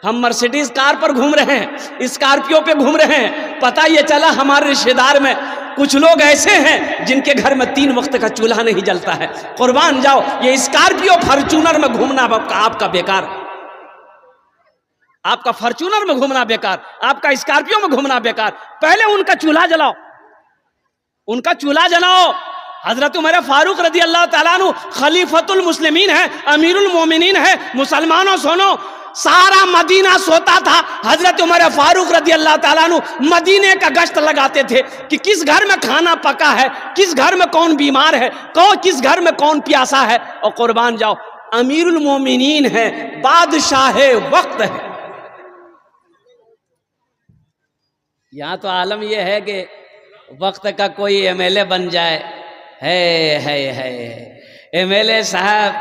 हम Mercedes car पर घूम रहे हैं, स्कॉर्पियो पे घूम रहे हैं, पता ये चला हमारे रिश्तेदार में कुछ लोग ऐसे हैं जिनके घर में 3 वक्त का चूल्हा नहीं जलता है। कुर्बान जाओ, ये स्कॉर्पियो फॉर्च्यूनर में घूमना आपका बेकार, आपका फॉर्च्यूनर में घूमना बेकार, आपका स्कॉर्पियो में घूमना बेकार। पहले उनका चूल्हा जलाओ, उनका चूल्हा जलाओ। हजरत उमर फारूक रदी अल्लाह ताला अन्हु खलीफतुल मुस्लिमीन है, अमीरुल मोमिनीन है। मुसलमानों सुनो, सारा मदीना सोता था, हजरत उमर फारूक रदी अल्लाह ताला अन्हु मदीने का गश्त लगाते थे कि किस घर में खाना पका है, किस घर में कौन बीमार है, किस घर में कौन प्यासा है। और कुर्बान जाओ, अमीरुल मोमिनीन है, बादशाह वक्त है। यहाँ तो आलम यह है कि वक्त का कोई एमएलए बन जाए, है एमएलए साहब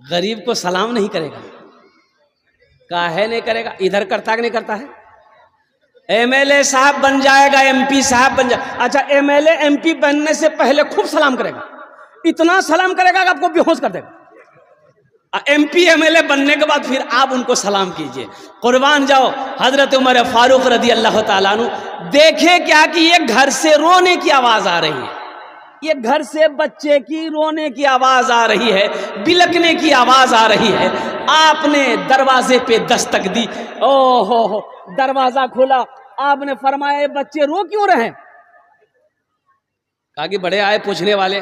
गरीब को सलाम नहीं करेगा, काहे नहीं करेगा, इधर करता कि नहीं करता है। एमएलए साहब बन जाएगा, एमपी साहब बन जाए, अच्छा एमएलए एमपी बनने से पहले खूब सलाम करेगा, इतना सलाम करेगा कि आपको बेहोश कर देगा। एमपी एमएलए बनने के बाद फिर आप उनको सलाम कीजिए। कुर्बान जाओ, हजरत उमर फारूक रदी अल्लाह ताला अन्हु देखे क्या कि ये घर से रोने की आवाज आ रही है, ये घर से बच्चे की रोने की आवाज आ रही है, बिलकने की आवाज आ रही है। आपने दरवाजे पे दस्तक दी, ओहो दरवाजा खोला, आपने फरमाया बच्चे रो क्यों रहे? कहा कि बड़े आए पूछने वाले।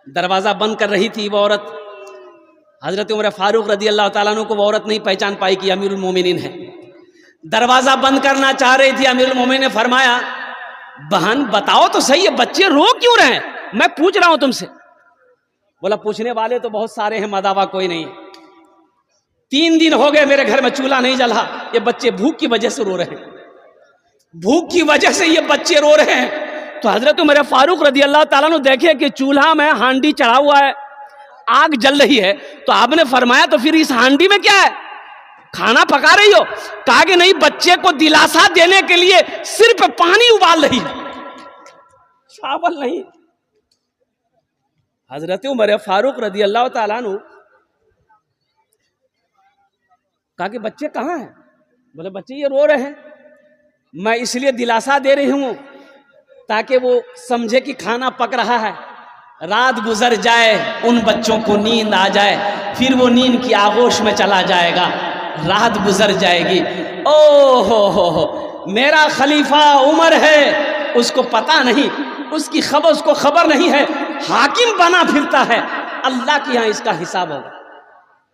दरवाजा बंद कर रही थी वो औरत, हजरत उमर फारूक रदी अल्लाह ताला अन्हु को वो औरत नहीं पहचान पाई कि अमीरुल मोमिनीन है। दरवाजा बंद करना चाह रही थी, अमीरुल मोमिनीन ने फरमाया बहन बताओ तो सही है, बच्चे रो क्यों रहे? मैं पूछ रहा हूं तुमसे। बोला पूछने वाले तो बहुत सारे हैं, मदावा कोई नहीं। 3 दिन हो गए मेरे घर में चूल्हा नहीं जला, ये बच्चे भूख की वजह से रो रहे हैं, भूख की वजह से ये बच्चे रो रहे हैं। तो हजरत उमर फारूक रदी अल्लाह ताला अन्हु देखे कि चूल्हा में हांडी चढ़ा हुआ है, आग जल रही है, तो आपने फरमाया तो फिर इस हांडी में क्या है, खाना पका रही हो? कहा कि नहीं, बच्चे को दिलासा देने के लिए सिर्फ पानी उबाल रही है, चावल नहीं। हजरत उमर फारूक रदी अल्लाह ताला अन्हु कहा कि बच्चे कहाँ हैं? बोले बच्चे ये रो रहे हैं, मैं इसलिए दिलासा दे रही हूं ताकि वो समझे कि खाना पक रहा है। रात गुजर जाए, उन बच्चों को नींद आ जाए, फिर वो नींद की आगोश में चला जाएगा, रात गुजर जाएगी। ओ हो, मेरा खलीफा उमर है, उसको पता नहीं, उसकी खबर उसको खबर नहीं है, हाकिम बना फिरता है, अल्लाह के यहाँ इसका हिसाब होगा।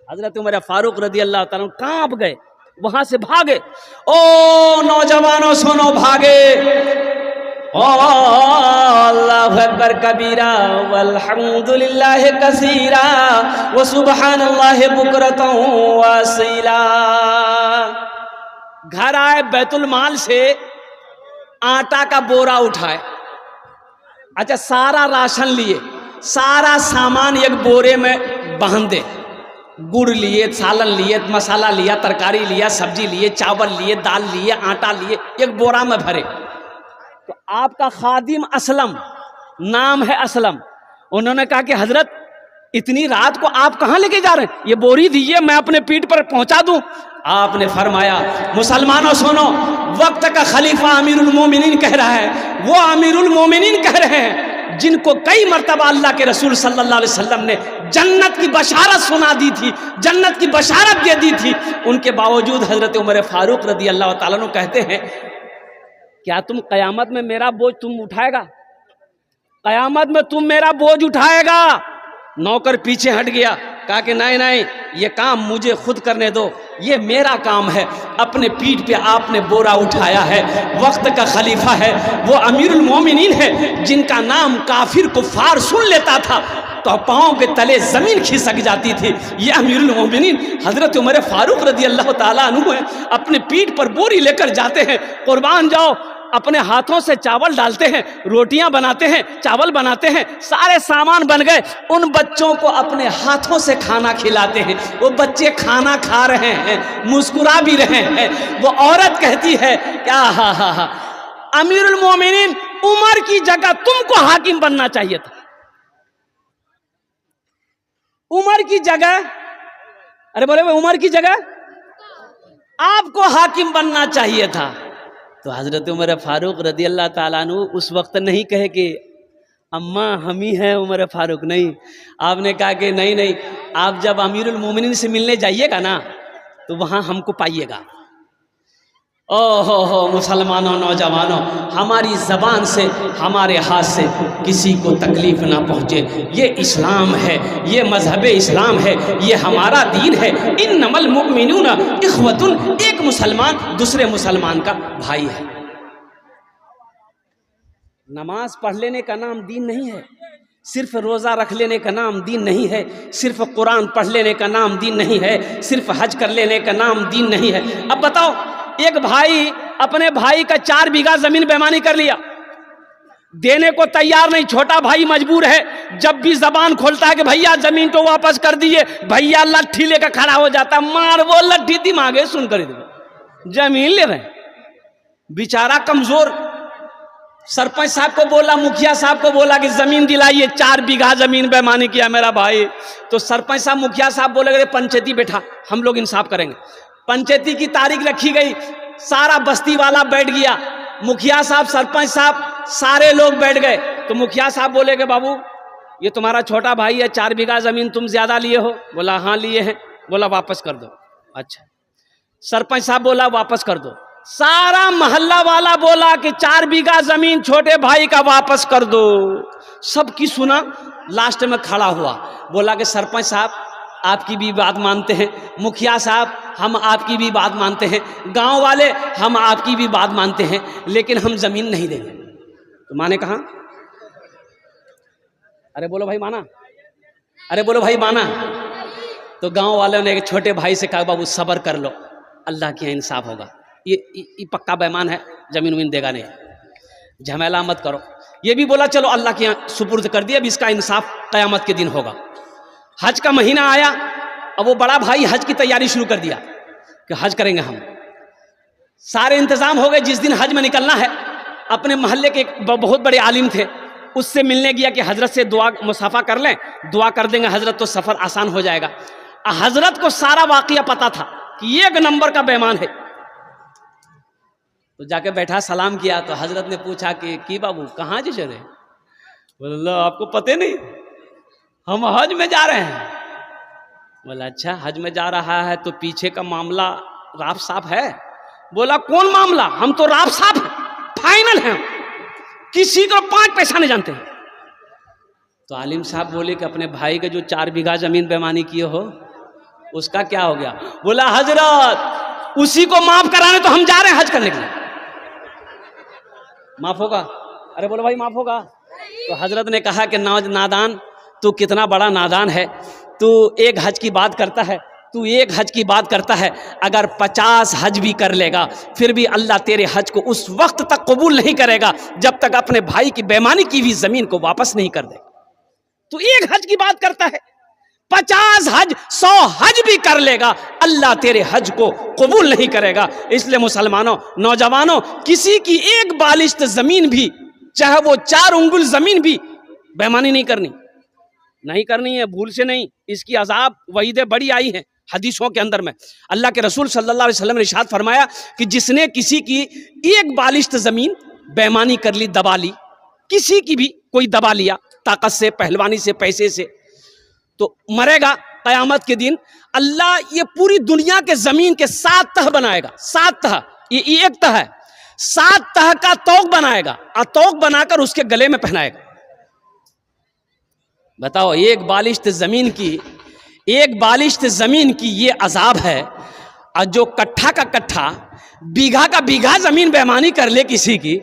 हजरत उमर फारूक रदी अल्लाह ताला कांप गए, वहां से भागे। ओ नौजवानों सुनो, भागे। अल्लाहु अकबर कबीरा वल्हम्दुलिल्लाहि कसीरा व सुब्हानल्लाहि बुकरतन व असीला। घर आए, बैतुल माल से आटा का बोरा उठाए, अच्छा सारा राशन लिए, सारा सामान एक बोरे में बांधे, गुड़ लिए, सालन लिए, मसाला लिया, तरकारी लिया, सब्जी लिए, चावल लिए, दाल लिए, आटा लिए, एक बोरा में भरे। तो आपका खादिम असलम, नाम है असलम, उन्होंने कहा कि हजरत इतनी रात को आप कहाँ लेके जा रहे हैं, ये बोरी दीजिए मैं अपने पीठ पर पहुंचा दूं। आपने फरमाया मुसलमानों सुनो, वक्त का खलीफा अमीरुल मोमिनीन कह रहा है, वो अमीरुल मोमिनीन कह रहे हैं जिनको कई मर्तबा अल्लाह के रसूल सल्लल्लाहु अलैहि वसल्लम ने जन्नत की बशारत सुना दी थी, जन्नत की बशारत दे दी थी, उनके बावजूद हजरत उमर फारूक रदी अल्लाह ताला अन्हु कहते हैं क्या तुम कयामत में मेरा बोझ तुम उठाएगा? कयामत में तुम मेरा बोझ उठाएगा? नौकर पीछे हट गया, कहा कि नहीं नहीं, ये काम मुझे खुद करने दो, ये मेरा काम है। अपने पीठ पे आपने बोरा उठाया है, वक्त का खलीफा है, वो अमीरुल मोमिनीन है जिनका नाम काफिर कुफार सुन लेता था तो पाँव के तले जमीन खिसक जाती थी। ये अमीरुल मोमिनीन हजरत उमर फारूक रदी अल्लाह ताला अन्हु है, अपने पीठ पर बोरी लेकर जाते हैं। कुर्बान जाओ, अपने हाथों से चावल डालते हैं, रोटियां बनाते हैं, चावल बनाते हैं, सारे सामान बन गए, उन बच्चों को अपने हाथों से खाना खिलाते हैं। वो बच्चे खाना खा रहे हैं, मुस्कुरा भी रहे हैं। वो औरत कहती है क्या हा अमीरुल मोमिनीन उमर की जगह तुमको हाकिम बनना चाहिए था, उमर की जगह, अरे बोले उमर की जगह आपको हाकिम बनना चाहिए था। तो हजरत उमर फारूक रदी अल्लाह ताला अन्हु उस वक्त नहीं कहे कि अम्मा हम ही हैं उमर फारूक, नहीं, आपने कहा कि नहीं नहीं, आप जब अमीरुल मोमिनीन से मिलने जाइएगा ना तो वहां हमको पाइएगा। ओहो मुसलमानों, नौजवानों, हमारी ज़बान से, हमारे हाथ से किसी को तकलीफ ना पहुँचे। ये इस्लाम है, ये मजहब इस्लाम है, ये हमारा दीन है। इन्नमल मुमिनूना इख्वतुन, एक मुसलमान दूसरे मुसलमान का भाई है। नमाज पढ़ लेने का नाम दीन नहीं है, सिर्फ रोज़ा रख लेने का नाम दीन नहीं है, सिर्फ कुरान पढ़ लेने का नाम दीन नहीं है, सिर्फ हज कर लेने का नाम दीन नहीं है। अब बताओ, एक भाई अपने भाई का 4 बीघा जमीन बेईमानी कर लिया, देने को तैयार नहीं, छोटा भाई मजबूर है। जब भी जबान खोलता है कि भैया जमीन तो वापस कर दिए, भैया लट्ठी लेकर खड़ा हो जाता, मार वो लट्ठी दिमागे सुन कर जमीन ले रहे। बेचारा कमजोर, सरपंच साहब को बोला, मुखिया साहब को बोला कि जमीन दिलाइए, 4 बीघा जमीन बेईमानी किया मेरा भाई। तो सरपंच साहब, मुखिया साहब बोले पंचायती बैठा, हम लोग इंसाफ करेंगे। पंचायती की तारीख रखी गई, सारा बस्ती वाला बैठ गया, मुखिया साहब, सरपंच साहब, सारे लोग बैठ गए। तो मुखिया साहब बोले कि बाबू ये तुम्हारा छोटा भाई है, 4 बीघा जमीन तुम ज्यादा लिए हो? बोला हाँ लिए हैं। बोला वापस कर दो। अच्छा। सरपंच साहब बोला वापस कर दो। सारा मोहल्ला वाला बोला कि 4 बीघा जमीन छोटे भाई का वापस कर दो। सबकी सुना, लास्ट में खड़ा हुआ, बोला कि सरपंच साहब आपकी भी बात मानते हैं, मुखिया साहब हम आपकी भी बात मानते हैं, गांव वाले हम आपकी भी बात मानते हैं, लेकिन हम जमीन नहीं देंगे। तो माने कहा, अरे बोलो भाई माना, अरे बोलो भाई माना। तो गांव वालों ने एक छोटे भाई से कहा बाबू सब्र कर लो, अल्लाह के यहाँ इंसाफ होगा, ये पक्का बेईमान है, जमीन उमीन देगा नहीं, झमेला मत करो। ये भी बोला चलो अल्लाह के यहाँ सुपुर्द कर दिया, अब इसका इंसाफ क़यामत के दिन होगा। हज का महीना आया, अब वो बड़ा भाई हज की तैयारी शुरू कर दिया कि हज करेंगे हम। सारे इंतजाम हो गए। जिस दिन हज में निकलना है, अपने मोहल्ले के एक बहुत बड़े आलिम थे, उससे मिलने गया कि हजरत से दुआ मुसाफा कर लें, दुआ कर देंगे हजरत तो सफ़र आसान हो जाएगा। हजरत को सारा वाक़या पता था कि एक नंबर का बेईमान है। तो जाके बैठा, सलाम किया। तो हजरत ने पूछा कि बाबू कहाँ जी चले? बोला आपको पता नहीं, हम हज में जा रहे हैं। बोला अच्छा हज में जा रहा है तो पीछे का मामला राफ साफ है? बोला कौन मामला, हम तो राफ साफ है, फाइनल है, किसी को 5 पैसा नहीं जानते। तो आलिम साहब बोले कि अपने भाई का जो 4 बीघा जमीन बेईमानी किए हो उसका क्या हो गया? बोला हजरत उसी को माफ कराने तो हम जा रहे हैं हज करने के लिए। माफ होगा? अरे बोलो भाई माफ होगा? तो हजरत ने कहा कि नादान, तू कितना बड़ा नादान है, तू एक हज की बात करता है, तू एक हज की बात करता है, अगर 50 हज भी कर लेगा फिर भी अल्लाह तेरे हज को उस वक्त तक कबूल नहीं करेगा जब तक अपने भाई की बेईमानी की हुई जमीन को वापस नहीं कर दे। तू एक हज की बात करता है, 50 हज 100 हज भी कर लेगा, अल्लाह तेरे हज को कबूल नहीं करेगा। इसलिए मुसलमानों, नौजवानों, किसी की एक बालिश्त जमीन भी, चाहे वो 4 उंगुल जमीन भी, बेईमानी नहीं करनी है, भूल से नहीं। इसकी अजाब वईदें बड़ी आई हैं हदीसों के अंदर में। अल्लाह के रसूल सल्लल्लाहु अलैहि वसल्लम ने इरशाद फरमाया कि जिसने किसी की एक बालिश्त जमीन बेईमानी कर ली, दबा ली, किसी की भी कोई दबा लिया ताकत से, पहलवानी से, पैसे से, तो मरेगा क़यामत के दिन। अल्लाह ये पूरी दुनिया के जमीन के 7 तह बनाएगा, 7 तह, ये एक तह है, 7 तह का तौक बनाएगा और तौक बनाकर उसके गले में पहनाएगा। बताओ, एक बालिश्त जमीन की ये अजाब है। और जो कट्ठा का कट्ठा, बीघा का बीघा जमीन बेईमानी कर ले किसी की,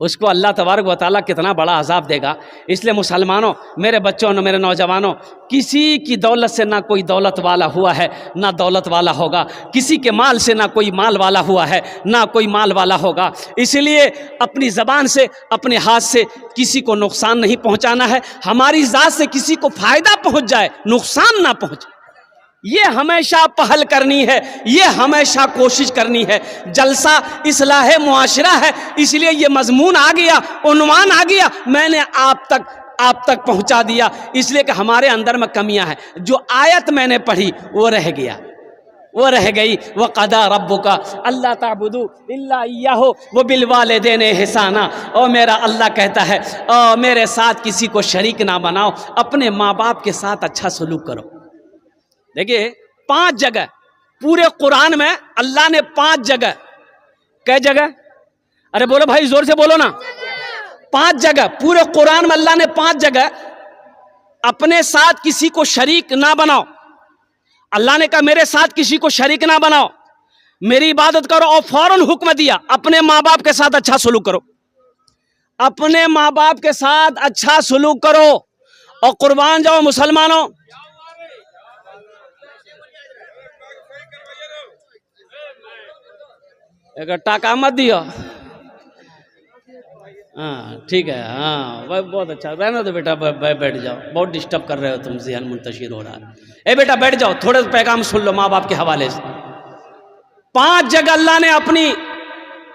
उसको अल्लाह तबारक व तआला कितना बड़ा अजाब देगा। इसलिए मुसलमानों, मेरे बच्चों, मेरे नौजवानों, किसी की दौलत से ना कोई दौलत वाला हुआ है, ना दौलत वाला होगा। किसी के माल से ना कोई माल वाला हुआ है, ना कोई माल वाला होगा। इसलिए अपनी ज़बान से, अपने हाथ से किसी को नुकसान नहीं पहुंचाना है। हमारी ज़ात से किसी को फ़ायदा पहुंच जाए, नुकसान ना पहुंचे, ये हमेशा पहल करनी है, ये हमेशा कोशिश करनी है। जलसा इस्लाह मुआशरा है, इसलिए ये मजमून आ गया, उन्वान आ गया, मैंने आप तक पहुंचा दिया। इसलिए कि हमारे अंदर में कमियां हैं। जो आयत मैंने पढ़ी वो रह गया, वो रह गई। व क़दा रब्बुका अल्ला ताबुदू इल्ला इय्याहु व बिल वालिदैनि इहसाना। और मेरा अल्लाह कहता है मेरे साथ किसी को शरीक ना बनाओ, अपने माँ बाप के साथ अच्छा सलूक करो। देखिए 5 जगह पूरे कुरान में अल्लाह ने 5 जगह, कै जगह, अरे बोलो भाई जोर से बोलो ना, 5 जगह पूरे कुरान में अल्लाह ने 5 जगह अपने साथ किसी को शरीक ना बनाओ। अल्लाह ने कहा मेरे साथ किसी को शरीक ना बनाओ, मेरी इबादत करो, और फौरन हुक्म दिया अपने माँ बाप के साथ अच्छा सलूक करो, अपने माँ बाप के साथ अच्छा सलूक करो। और कुर्बान जाओ मुसलमानों, एक टाका मत दियो। हाँ ठीक है, हाँ बहुत अच्छा, रहना तो बेटा, बैठ जाओ, बहुत डिस्टर्ब कर रहे हो तुम, ज़हन मुंतशिर हो रहा है। ए बेटा बैठ जाओ, थोड़े पैगाम सुन लो माँ बाप के हवाले से। 5 जगह अल्लाह ने अपनी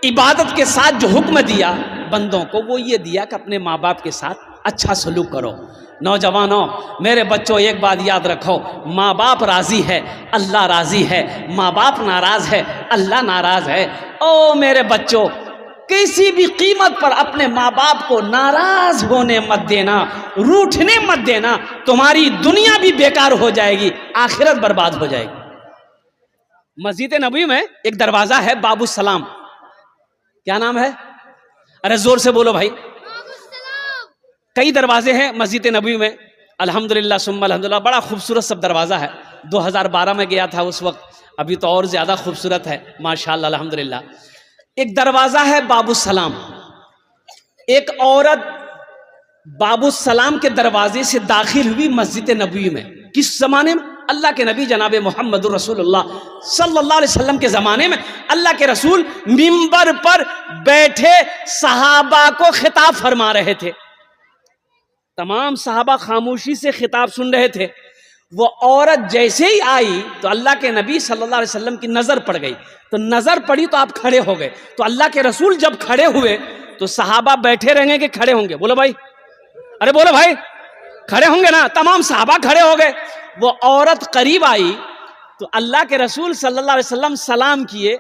इबादत के साथ जो हुक्म दिया बंदों को, वो ये दिया कि अपने माँ बाप के साथ अच्छा सलूक करो। नौजवानों, मेरे बच्चों, एक बात याद रखो, माँ बाप राजी है, अल्लाह राजी है, माँ बाप नाराज है, अल्लाह नाराज है। ओ मेरे बच्चों, किसी भी कीमत पर अपने माँ बाप को नाराज होने मत देना, रूठने मत देना, तुम्हारी दुनिया भी बेकार हो जाएगी, आखिरत बर्बाद हो जाएगी। मस्जिद नबी में एक दरवाजा है बाबू सलाम, क्या नाम है, अरे जोर से बोलो भाई। कई दरवाजे हैं मस्जिद नबी में, अल्हम्दुलिल्लाह सुम्मा अल्हम्दुलिल्लाह, बड़ा खूबसूरत सब दरवाजा है। 2012 में गया था उस वक्त, अभी तो और ज्यादा खूबसूरत है माशाअल्लाह अल्हम्दुलिल्लाह। एक दरवाजा है बाबू सलाम, एक औरत बाबू सलाम के दरवाजे से दाखिल हुई मस्जिद नबी में। किस जमाने में? अल्लाह के नबी जनाब मोहम्मद रसूलुल्लाह सल्लल्लाहु अलैहि वसल्लम के जमाने में। अल्लाह के रसूल मिंबर पर बैठे सहाबा को खिताब फरमा रहे थे, तमाम सहाबा खामोशी से खिताब सुन रहे थे। वो औरत जैसे ही आई तो अल्लाह के नबी सल्लल्लाहु अलैहि वसल्लम की नजर पड़ गई, तो नजर पड़ी तो आप खड़े हो गए। तो अल्लाह के रसूल जब खड़े हुए तो सहाबा बैठे रहेंगे कि खड़े होंगे? बोलो भाई, अरे बोलो भाई, खड़े होंगे ना, तमाम सहाबा खड़े हो गए। वो औरत करीब आई तो अल्लाह के रसूल सल्लल्लाहु अलैहि वसल्लम सलाम किए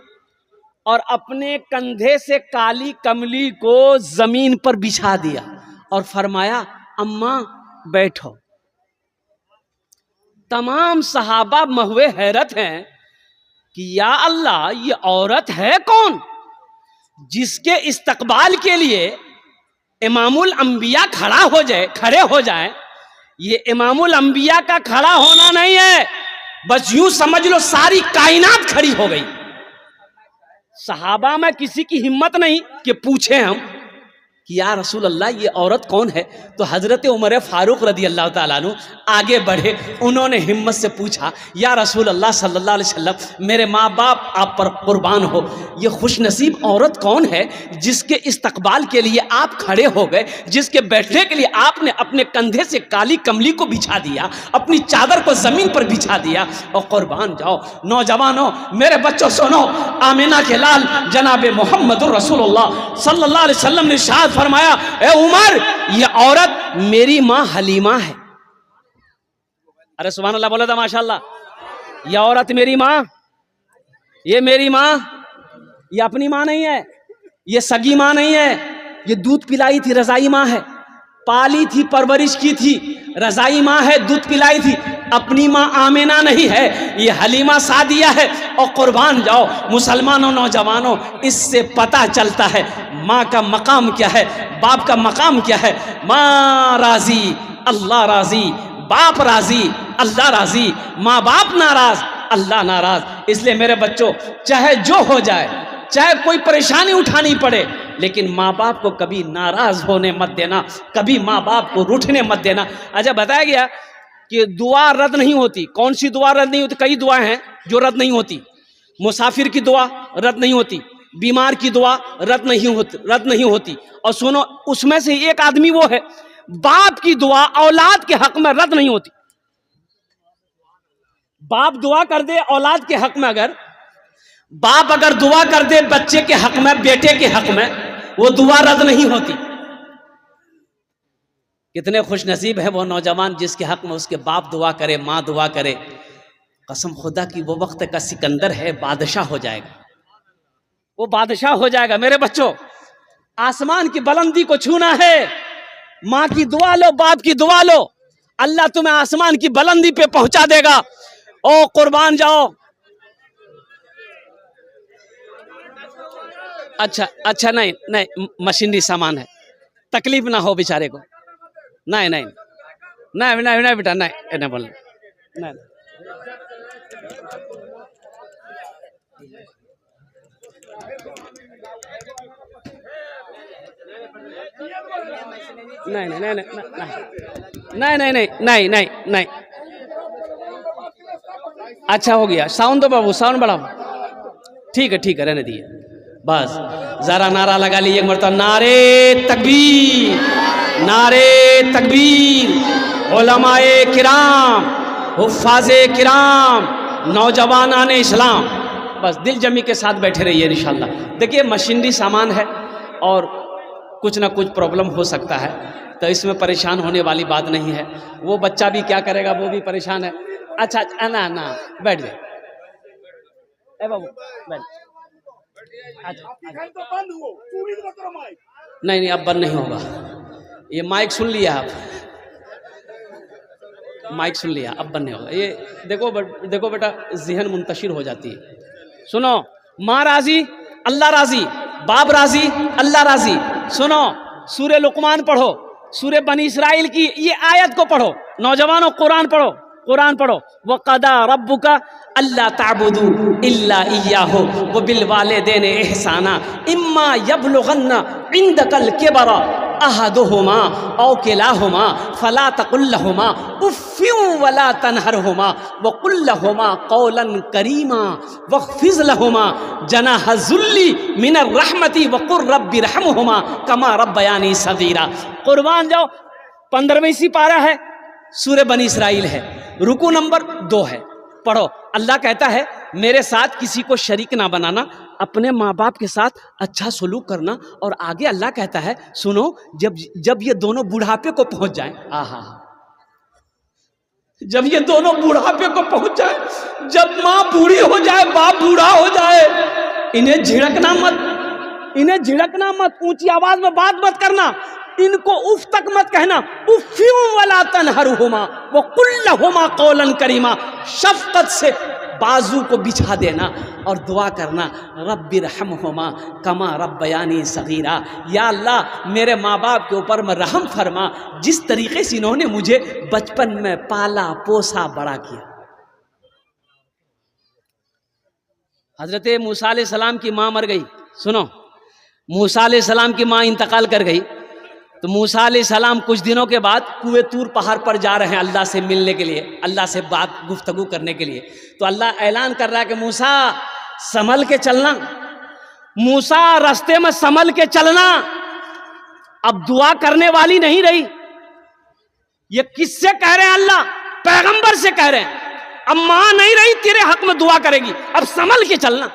और अपने कंधे से काली कमली को जमीन पर बिछा दिया और फरमाया अम्मा बैठो। तमाम सहाबा महुए हैरत हैं कि या अल्लाह, ये औरत है कौन जिसके इस्तकबाल के लिए इमामुल अंबिया खड़े हो जाए। ये इमामुल अंबिया का खड़ा होना नहीं है, बस यूं समझ लो सारी कायनात खड़ी हो गई। सहाबा में किसी की हिम्मत नहीं कि पूछे हम कि या रसूल अल्लाह ये औरत कौन है। तो हजरत उमर फारूक रदी अल्लाह ताला अन्हु आगे बढ़े, उन्होंने हिम्मत से पूछा या रसूल अल्लाह सल्लल्लाहु अलैहि वसल्लम, मेरे माँ बाप आप पर कुर्बान हो, ये खुशनसीब औरत कौन है जिसके इस्तकबाल के लिए आप खड़े हो गए, जिसके बैठने के लिए आपने अपने कंधे से काली कमली को बिछा दिया, अपनी चादर को जमीन पर बिछा दिया, और कुर्बान जाओ। नौजवानों, मेरे बच्चों सुनो, आमिना के लाल जनाब मोहम्मद रसूलुल्लाह सल्लल्लाहु अलैहि वसल्लम ने इरशाद फरमाया, ए उमर, ये औरत मेरी मां हलीमा है। अरे सुभान अल्लाह बोला था माशाअल्लाह। ये औरत मेरी मां, ये मेरी मां, ये अपनी मां नहीं है, ये सगी मां नहीं है, ये दूध पिलाई थी रजाई मां है, पाली थी परवरिश की थी रजाई मां है, दूध पिलाई थी, अपनी मां आमिना नहीं है, ये हलीमा सादिया है। और कुर्बान जाओ मुसलमानों, नौजवानों, इससे पता चलता है माँ का मकाम क्या है, बाप का मकाम क्या है। माँ राजी अल्लाह राजी, बाप राजी अल्लाह राजी, माँ बाप नाराज अल्लाह नाराज। इसलिए मेरे बच्चों, चाहे जो हो जाए, चाहे कोई परेशानी उठानी पड़े, लेकिन माँ बाप को कभी नाराज होने मत देना, कभी माँ बाप को रूठने मत देना। अच्छा, बताया गया कि दुआ रद्द नहीं होती। कौन सी दुआ रद्द नहीं होती? कई दुआएं हैं जो रद्द नहीं होती। मुसाफिर की दुआ रद्द नहीं होती, बीमार की दुआ रद्द नहीं होती। और सुनो, उसमें से एक आदमी वो है, बाप की दुआ औलाद के हक में रद्द नहीं होती। बाप दुआ कर दे औलाद के हक में, अगर बाप अगर दुआ कर दे बच्चे के हक में, बेटे के हक में, वो दुआ रद्द नहीं होती। कितने खुश नसीब है वो नौजवान जिसके हक में उसके बाप दुआ करे, माँ दुआ करे। कसम खुदा की वो वक्त का सिकंदर है, बादशाह हो जाएगा, वो बादशाह हो जाएगा। मेरे बच्चों, आसमान की बुलंदी को छूना है, माँ की दुआ लो, बाप की दुआ लो, अल्लाह तुम्हें आसमान की बुलंदी पे पहुंचा देगा। ओ कुर्बान जाओ। अच्छा अच्छा, नहीं नहीं, मशीनरी सामान है, तकलीफ ना हो बेचारे को। नहीं नहीं नहीं नहीं नहीं बेटा, नहीं नहीं बोल, नहीं नहीं नहीं नहीं नहीं नहीं नहीं नहीं नहीं नहीं। अच्छा हो गया, साउंड दो बाबू, साउंड बढ़ाओ। ठीक है रहने दिए, बस जरा नारा लगा लीजिए मरतबा, नारे तकबीर, नारे तकबीर। उलमाए किराम, हुफ्फाज़े किराम, नौजवानान इस्लाम, बस दिल जमी के साथ बैठे रहिए इंशाल्लाह। देखिए मशीनरी सामान है और कुछ ना कुछ प्रॉब्लम हो सकता है, तो इसमें परेशान होने वाली बात नहीं है। वो बच्चा भी क्या करेगा, वो भी परेशान है। अच्छा ना ना, बैठ जाए, ए बाबू बैठ। नहीं नहीं, अब बंद नहीं होगा ये, माइक सुन लिया आप, माइक सुन लिया, अब बंद नहीं होगा ये। देखो बेटा, ज़हन मुंतशिर हो जाती है। सुनो, माँ राजी अल्लाह राजी, बाप राजी अल्लाह राजी। सुनो, सूरह लुकमान पढ़ो, सूरह बनी इसराइल की ये आयत को पढ़ो, नौजवानों कुरान पढ़ो, कुरान पढ़ो। वक़दा रब्बुका अल्ला ताबुदू इल्ला इय्याहु व बिल वालिदैन इहसाना इम्मा यबलुगन्ना इंदकल किबरा अहदुहुमा औ किलाहुमा फला तकुल लहुमा उफ़्फिन वला तनहरहुमा व कुल लहुमा कौलन करीमा वख़्फ़िज़ लहुमा जनाह ज़ुल्ली मिनर रहमति व कुर रब्बि रहमहुमा कमा रब्बयानी सगीरा। कुर्बान जाओ, 15वीं सिपारा है, सूरह बनी इसराइल है, रुकू नंबर 2 है, पढ़ो। अल्लाह कहता है मेरे साथ किसी को शरीक ना बनाना, अपने माँ बाप के साथ अच्छा सलूक करना। और आगे अल्लाह कहता है सुनो, जब ये दोनों बुढ़ापे को पहुंच जाए, आहा, जब ये दोनों बुढ़ापे को पहुंच जाए, जब माँ बूढ़ी हो जाए, बाप बूढ़ा हो जाए, इन्हें झिड़कना मत, इन्हें झिड़कना मत, ऊंची आवाज में बात मत करना, इनको उफ तक मत कहना। उफ़्फ़िन वला तनहरहुमा व कुल लहुमा कौलन करीमा, शफकत से बाजू को बिछा देना और दुआ करना, रब्बि रहमहुमा कमा रब्बयानी सगीरा। या अल्लाह मेरे माँ बाप के ऊपर में रहम फरमा, जिस तरीके से इन्होंने मुझे बचपन में पाला पोसा बड़ा किया। हजरत मूसा अलैहिस्सलाम की माँ मर गई। सुनो, मूसा अलैहिस्सलाम की माँ इंतकाल कर गई, तो मूसा अलैहिस्सलाम कुछ दिनों के बाद कुएं तूर पहाड़ पर जा रहे हैं अल्लाह से मिलने के लिए, अल्लाह से बात गुफ्तगू करने के लिए। तो अल्लाह ऐलान कर रहा है कि मूसा संभल के चलना, मूसा रास्ते में संभल के चलना। अब दुआ करने वाली नहीं रही, ये किससे कह रहे हैं? अल्लाह पैगंबर से कह रहे हैं। अब मां नहीं रही तेरे हक में दुआ करेगी, अब संभल के चलना।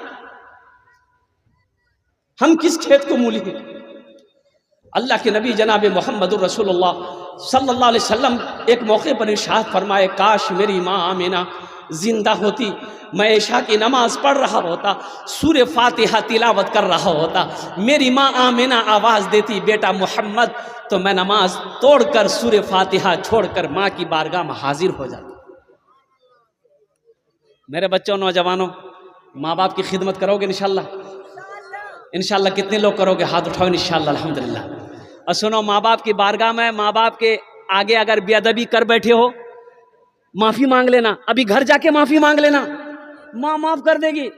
हम किस खेत को मूली हैं? अल्लाह के नबी जनाब मोहम्मद रसूलुल्लाह सल्लल्लाहु अलैहि वसल्लम एक मौके पर इरशाद फरमाए, काश मेरी माँ आमिना जिंदा होती, मैं इशा की नमाज पढ़ रहा होता, सूरह फातिहा तिलावत कर रहा होता, मेरी माँ आमिना आवाज़ देती बेटा मोहम्मद, तो मैं नमाज तोड़कर सूरह फातिहा छोड़कर माँ की बारगाह में हाजिर हो जाता। मेरे बच्चों, नौजवानों, माँ बाप की खिदमत करोगे इंशाल्लाह? इंशाल्लाह कितने लोग करोगे? हाथ उठाओ इंशाल्लाह, अल्हम्दुलिल्लाह। और सुनो, माँ बाप की बारगाह में, माँ बाप के आगे अगर बेअदबी कर बैठे हो, माफी मांग लेना, अभी घर जाके माफी मांग लेना। माँ माफ कर देगी,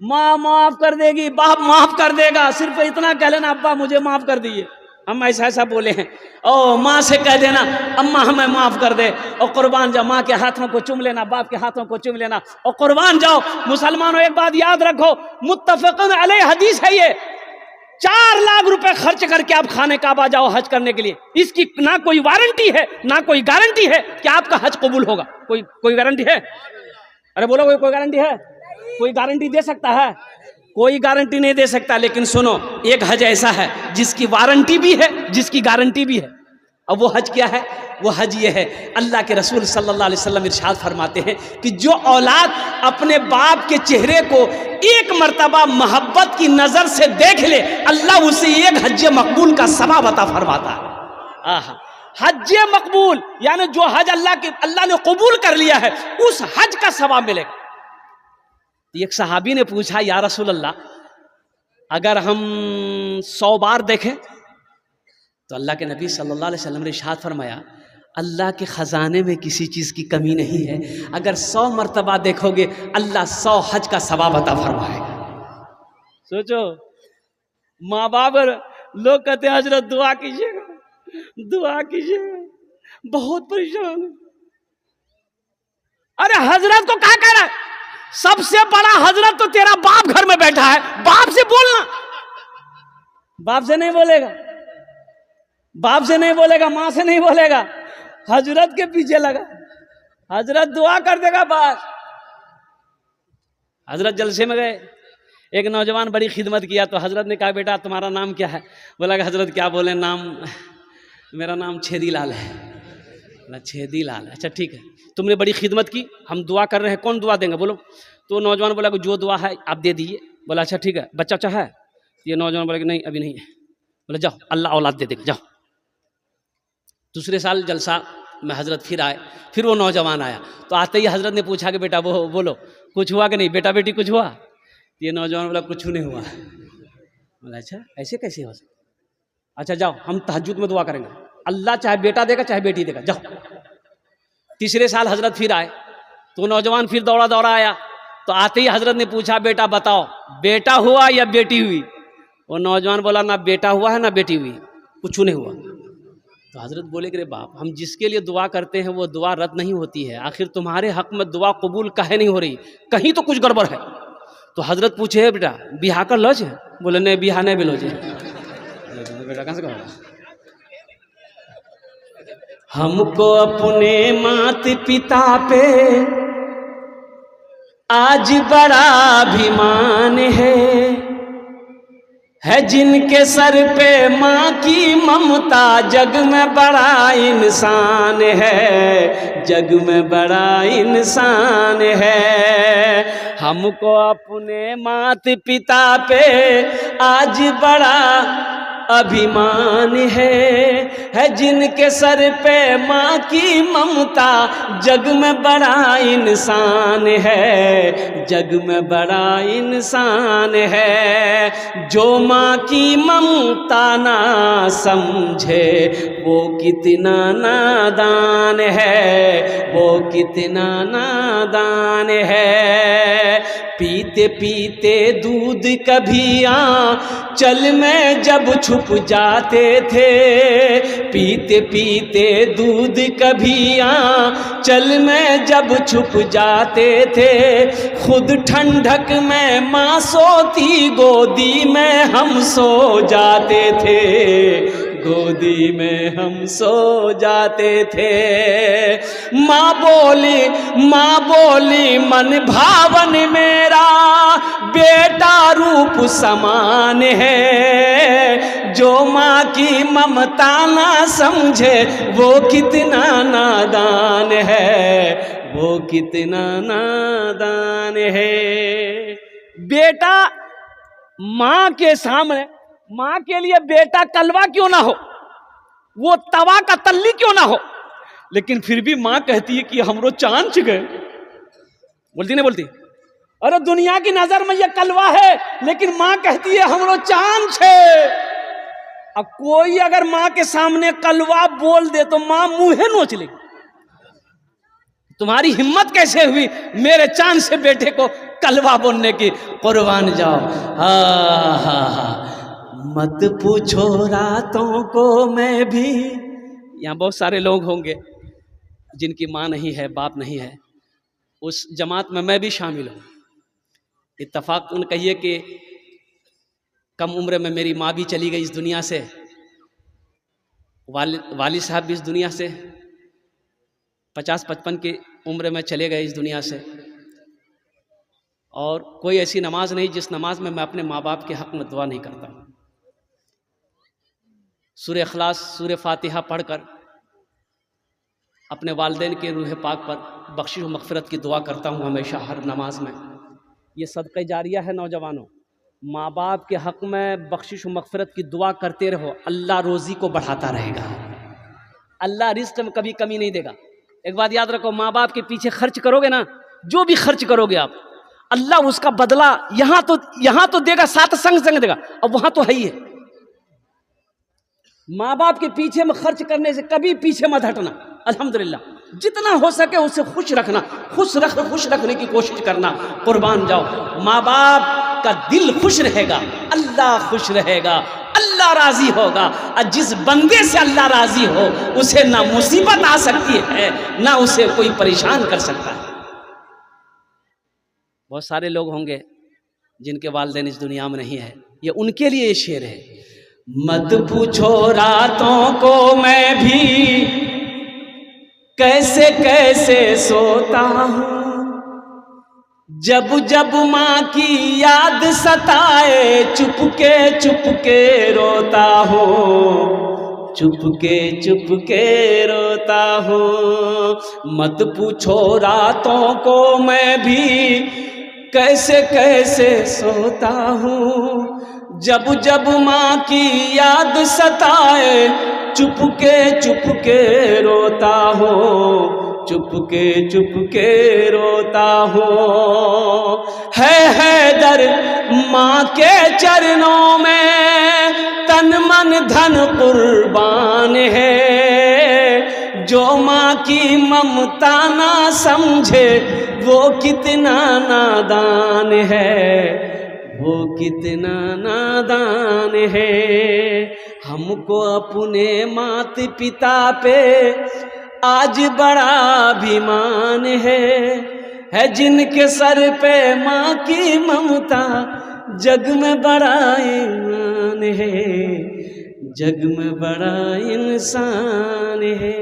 माँ माफ कर देगी, बाप माफ कर देगा। सिर्फ इतना कह लेना, अब्बा मुझे माफ कर दीजिए, हम ऐसा ऐसा बोले हैं। ओ माँ से कह देना, अम्मा हमें माफ कर दे। और कुर्बान जाओ, माँ के हाथों को चूम लेना, बाप के हाथों को चूम लेना। और कुर्बान जाओ। मुसलमानों, एक बात याद रखो, मुत्तफ़क़ुन अलैह हदीस है ये, 4 लाख रुपए खर्च करके आप खाने काबा जाओ हज करने के लिए, इसकी ना कोई वारंटी है ना कोई गारंटी है कि आपका हज कबूल होगा। कोई गारंटी है? अरे बोलो, कोई गारंटी है? कोई गारंटी दे सकता है? कोई गारंटी नहीं दे सकता। लेकिन सुनो, एक हज ऐसा है जिसकी वारंटी भी है, जिसकी गारंटी भी है। अब वो हज क्या है? वो हज ये है, अल्लाह के रसूल सल्लल्लाहु अलैहि वसल्लम इरशाद फरमाते हैं कि जो औलाद अपने बाप के चेहरे को एक मर्तबा मोहब्बत की नजर से देख ले, अल्लाह उसे एक हज मकबूल का सवाब अता फरमाता है। आहा, हज मकबूल यानी जो हज अल्लाह ने कबूल कर लिया है, उस हज का सवाब मिलेगा। एक सहाबी ने पूछा, या रसूल अल्लाह, अगर हम 100 बार देखें? तो अल्लाह के नबी सल्लल्लाहु अलैहि वसल्लम ने इरशाद फरमाया, अल्लाह के ख़जाने में किसी चीज़ की कमी नहीं है, अगर 100 मरतबा देखोगे अल्लाह 100 हज का सवाब अता फरमाएगा। सोचो, माँ बाप लोग कहते हैं हजरत दुआ कीजिएगा, दुआ कीजिएगा, बहुत परेशान है। अरे हजरत को क्या कह रहा है? सबसे बड़ा हजरत तो तेरा बाप घर में बैठा है, बाप से बोलना। बाप से नहीं बोलेगा, बाप से नहीं बोलेगा, माँ से नहीं बोलेगा, हजरत के पीछे लगा, हजरत दुआ कर देगा बस। हजरत जलसे में गए, एक नौजवान बड़ी खिदमत किया तो हजरत ने कहा, बेटा तुम्हारा नाम क्या है? बोला कि हजरत क्या बोले, नाम मेरा नाम छेदी लाल है। बोला छेदी लाल, अच्छा ठीक है, तुमने बड़ी खिदमत की, हम दुआ कर रहे हैं, कौन दुआ देंगे बोलो? तो नौजवान बोला कि जो दुआ है आप दे दीजिए। बोला अच्छा ठीक है, बच्चा चाहे? ये नौजवान बोला कि नहीं अभी नहीं है। बोला जाओ, अल्लाह औलाद दे देगा, जाओ। दूसरे साल जलसा में हजरत फिर आए, फिर वो नौजवान आया, तो आते ही हजरत ने पूछा कि बेटा वो बोलो कुछ हुआ कि नहीं, बेटा बेटी कुछ हुआ? ये नौजवान बोला कुछ नहीं हुआ। बोला अच्छा ऐसे कैसे हो सकता? अच्छा जाओ, हम तहज्जुद में दुआ करेंगे, अल्लाह चाहे बेटा देगा चाहे बेटी देगा, जाओ। तीसरे साल हजरत फिर आए, तो नौजवान फिर दौड़ा दौड़ा आया, तो आते ही हजरत ने पूछा, बेटा बताओ बेटा हुआ या बेटी हुई? वो नौजवान बोला ना बेटा हुआ है ना बेटी हुई, कुछ नहीं हुआ। तो हजरत बोले कि रे बाप, हम जिसके लिए दुआ करते हैं वो दुआ रद्द नहीं होती है, आखिर तुम्हारे हक में दुआ कबूल काहे नहीं हो रही? कहीं तो कुछ गड़बड़ है। तो हजरत पूछे, है बेटा बिहा कर लो? बोले नहीं बिहा नहीं बिलो जे। बेटा कहाँ से कहोगा? हमको अपने मात पिता पे आज बड़ा अभिमान है जिनके सर पे माँ की ममता, जग में बड़ा इंसान है, जग में बड़ा इंसान है। हमको अपने मात पिता पे आज बड़ा अभिमान है जिनके सर पे माँ की ममता, जग में बड़ा इंसान है, जग में बड़ा इंसान है। जो माँ की ममता ना समझे वो कितना नादान है, वो कितना नादान है। पीते पीते दूध कभी आंचल में जब छुप जाते थे, पीते पीते दूध कभी आंचल में जब छुप जाते थे, खुद ठंडक में माँ सोती गोदी में हम सो जाते थे, गोदी में हम सो जाते थे। माँ बोली मन भावन मेरा बेटा रूप समान है, जो माँ की ममता ना समझे वो कितना नादान है, वो कितना नादान है। बेटा माँ के सामने, माँ के लिए बेटा कलवा क्यों ना हो, वो तवा का तल्ली क्यों ना हो, लेकिन फिर भी माँ कहती है कि हमरो चांद गए। बोलती नहीं बोलती? अरे दुनिया की नजर में ये कलवा है, लेकिन माँ कहती है हमरो चांद छे। अब कोई अगर माँ के सामने कलवा बोल दे तो माँ मुंहे नोच लेगी। तुम्हारी हिम्मत कैसे हुई मेरे चांद से बेटे को कलवा बोलने की? कुर्बान जाओ। हा मत पूछो रातों को मैं भी। यहाँ बहुत सारे लोग होंगे जिनकी माँ नहीं है, बाप नहीं है, उस जमात में मैं भी शामिल हूँ। इत्तफाकन कहिए कि कम उम्र में मेरी माँ भी चली गई इस दुनिया से, वालिद साहब भी इस दुनिया से 50-55 की उम्र में चले गए इस दुनिया से। और कोई ऐसी नमाज नहीं जिस नमाज में मैं अपने माँ बाप के हक में दुआ नहीं करता। सूरह इखलास, सूरह फातिहा पढ़कर अपने वालिदैन के रूह पाक पर बख्शिश व मग़फ़िरत की दुआ करता हूँ हमेशा हर नमाज में। ये सदक़ा जारिया है नौजवानों, माँ बाप के हक़ में बख्शिश व मग़फ़िरत की दुआ करते रहो, अल्लाह रोज़ी को बढ़ाता रहेगा, अल्लाह रिज़्क़ में कभी कमी नहीं देगा। एक बात याद रखो, माँ बाप के पीछे खर्च करोगे ना, जो भी खर्च करोगे आप, अल्लाह उसका बदला यहाँ तो देगा, साथ संग संग देगा, अब वहाँ तो है ही है। माँ बाप के पीछे में खर्च करने से कभी पीछे मत हटना। अल्हम्दुलिल्लाह, जितना हो सके उससे खुश रखना, खुश रखने की कोशिश करना, कुर्बान जाओ। माँ बाप का दिल खुश रहेगा, अल्लाह खुश रहेगा, अल्लाह राजी होगा। और जिस बंदे से अल्लाह राजी हो उसे ना मुसीबत आ सकती है, ना उसे कोई परेशान कर सकता है। बहुत सारे लोग होंगे जिनके वालिदैन इस दुनिया में नहीं है, ये उनके लिए ये शेर है। मत पूछो रातों को मैं भी कैसे कैसे सोता हूँ, जब जब माँ की याद सताए चुपके रोता हूँ, चुपके रोता हूँ। मत पूछो रातों को मैं भी कैसे कैसे सोता हूँ, जब जब माँ की याद सताए चुपके रोता हूँ, चुपके रोता हूँ। है दर माँ के चरणों में तन मन धन कुर्बान है, जो माँ की ममता ना समझे वो कितना नादान है, वो कितना नादान है। हमको अपने माता पिता पे आज बड़ा अभिमान है जिनके सर पे माँ की ममता जग में बड़ा ईमान है, जग में बड़ा इंसान है।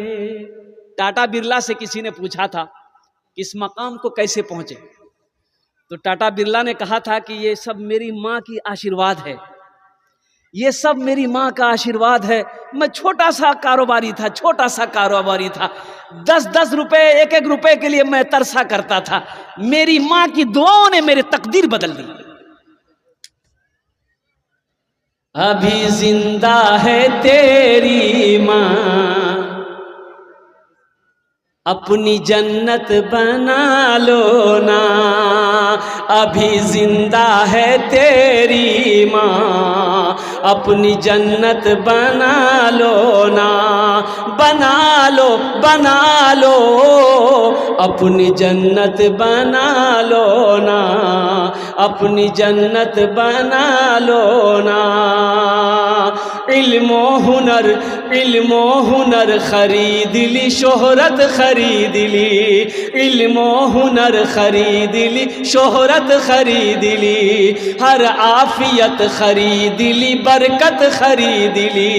टाटा बिरला से किसी ने पूछा था इस मकाम को कैसे पहुंचे, तो टाटा बिरला ने कहा था कि ये सब मेरी माँ की आशीर्वाद है, ये सब मेरी माँ का आशीर्वाद है। मैं छोटा सा कारोबारी था, 10-10 रुपए 1-1 रुपए के लिए मैं तरसा करता था, मेरी माँ की दुआओं ने मेरी तकदीर बदल दी। अभी जिंदा है तेरी माँ, अपनी जन्नत बना लो ना, अभी जिंदा है तेरी माँ, अपनी जन्नत बना लो ना, बना लो अपनी जन्नत बना लो ना, अपनी जन्नत बना लो ना। इल्मो हुनर खरीद ली, शोहरत खरीद ली, इल्मो हुनर खरीद ली, शोहरत खरीद ली, हर आफियत खरीद ली, बरकत खरीद ली।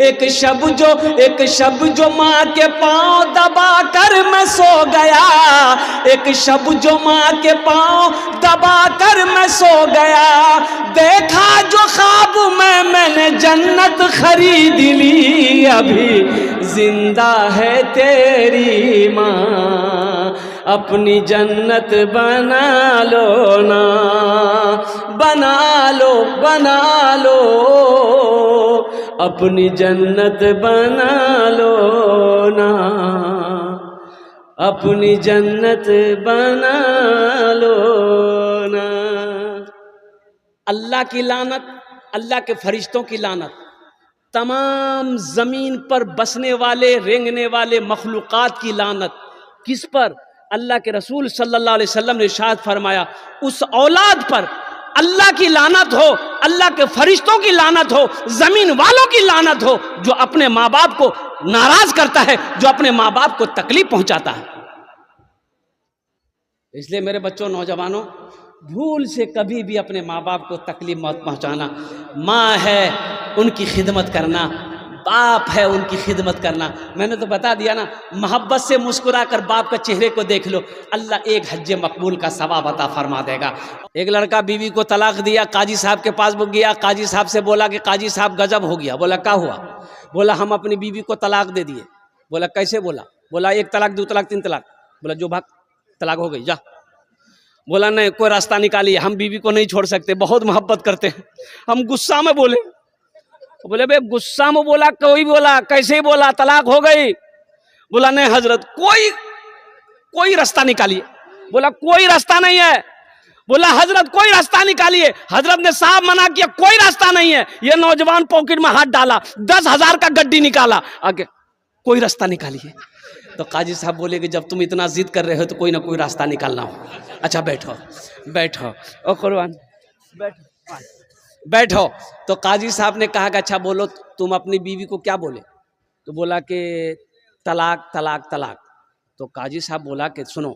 एक शब जो माँ के पाँव दबा कर मैं सो गया, एक शब जो माँ के पाँव दबा कर मैं सो गया, देखा जो ख्वाब में मैंने जन्नत खरीद ली। अभी जिंदा है तेरी माँ, अपनी जन्नत बना लो ना, बना लो अपनी जन्नत बना लो ना, अपनी जन्नत बना लो ना। अल्लाह की लानत, अल्लाह के फरिश्तों की लानत, तमाम ज़मीन पर बसने वाले रेंगने वाले मखलूक़ात की लानत किस पर? अल्लाह के रसूल सल्लल्लाहु अलैहि वसल्लम ने इरशाद फरमाया, उस औलाद पर अल्लाह की लानत हो, अल्लाह के फरिश्तों की लानत हो, ज़मीन वालों की लानत हो, जो अपने माँ बाप को नाराज़ करता है, जो अपने माँ बाप को तकलीफ पहुँचाता है। इसलिए मेरे बच्चों, नौजवानों, भूल से कभी भी अपने माँ बाप को तकलीफ मत पहुँचाना। माँ है उनकी खिदमत करना, बाप है उनकी खिदमत करना। मैंने तो बता दिया ना, मोहब्बत से मुस्कुरा कर बाप के चेहरे को देख लो, अल्लाह एक हज्ज मकबूल का सवाब अता फरमा देगा। एक लड़का बीवी को तलाक दिया, काजी साहब के पास गया, काजी साहब से बोला कि काजी साहब गजब हो गया। बोला क्या हुआ? बोला हम अपनी बीवी को तलाक दे दिए। बोला कैसे? बोला बोला 1 तलाक 2 तलाक 3 तलाक। बोला जो भाग, तलाक हो गई, जा। बोला नहीं, कोई रास्ता निकालिए, हम बीवी को नहीं छोड़ सकते, बहुत मोहब्बत करते हैं। हम गुस्सा में बोले। बोले बे गुस्सा में बोला, कोई बोला, कैसे ही बोला, तलाक हो गई। बोला नहीं हजरत, कोई रास्ता निकालिए। बोला कोई रास्ता नहीं है। बोला हजरत कोई रास्ता निकालिए। हजरत ने साहब मना किया, कोई रास्ता नहीं है। ये नौजवान पॉकेट में हाथ डाला, 10,000 का गड्डी निकाला, आगे कोई रास्ता निकालिए। तो काजी साहब बोले कि जब तुम इतना जिद कर रहे हो तो कोई ना कोई रास्ता निकालना हो। अच्छा बैठो बैठो ओ कुर्बान, बैठो बैठो। तो काजी साहब ने कहा कि अच्छा बोलो तुम अपनी बीवी को क्या बोले। तो बोला कि तलाक तलाक तलाक। तो काजी साहब बोला कि सुनो,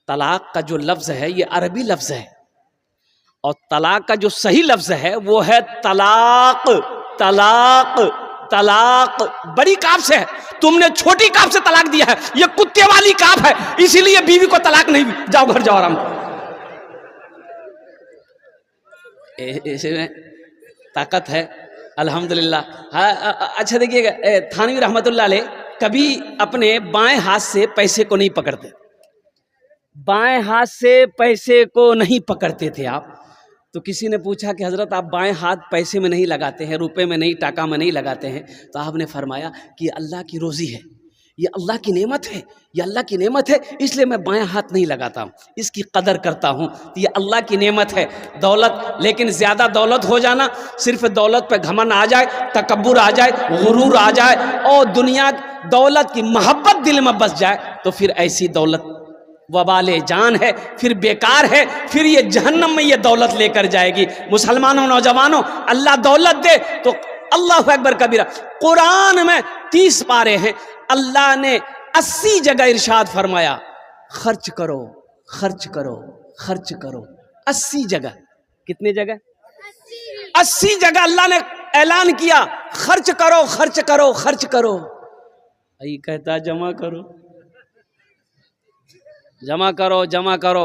तलाक का जो लफ्ज़ है ये अरबी लफ्ज़ है, और तलाक का जो सही लफ्ज़ है वो है तलाक। तलाक तलाक बड़ी काफ से है, तुमने छोटी काफ से तलाक दिया है, ये कुत्ते वाली काफ है, इसीलिए बीवी को तलाक नहीं। जाओ घर जाओ आराम करो। इसमें ताकत है अल्हम्दुलिल्लाह। हाँ अच्छा देखिएगा, थानवी रहमतुल्लाह अलैह कभी अपने बाएं हाथ से पैसे को नहीं पकड़ते, बाएं हाथ से पैसे को नहीं पकड़ते थे आप। तो किसी ने पूछा कि हजरत आप बाएं हाथ पैसे में नहीं लगाते हैं, रुपए में नहीं, टाका में नहीं लगाते हैं। तो आपने फरमाया कि अल्लाह की रोज़ी है, ये अल्लाह की नेमत है, ये अल्लाह की नेमत है, इसलिए मैं बाएं हाथ नहीं लगाता हूँ, इसकी कदर करता हूँ। तो ये अल्लाह की नेमत है दौलत। लेकिन ज़्यादा दौलत हो जाना, सिर्फ दौलत पे घमंड आ जाए, तकब्बुर आ जाए, गुरूर आ जाए और दुनिया दौलत की मोहब्बत दिल में बस जाए, तो फिर ऐसी दौलत वबाले जान है, फिर बेकार है, फिर ये जहन्नम में ये दौलत लेकर जाएगी। मुसलमानों नौजवानों, अल्लाह दौलत दे तो अल्लाह अकबर कबीरा। कुरान में 30 पारे हैं, अल्लाह ने 80 जगह इरशाद फरमाया खर्च करो खर्च करो खर्च करो। 80 जगह, कितनी जगह? 80 जगह अल्लाह ने ऐलान किया खर्च करो खर्च करो खर्च करो। यही कहता जमा करो जमा करो जमा करो,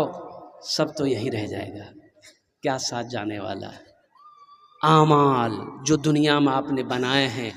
सब तो यही रह जाएगा, क्या साथ जाने वाला है। आमाल जो दुनिया में आपने बनाए हैं,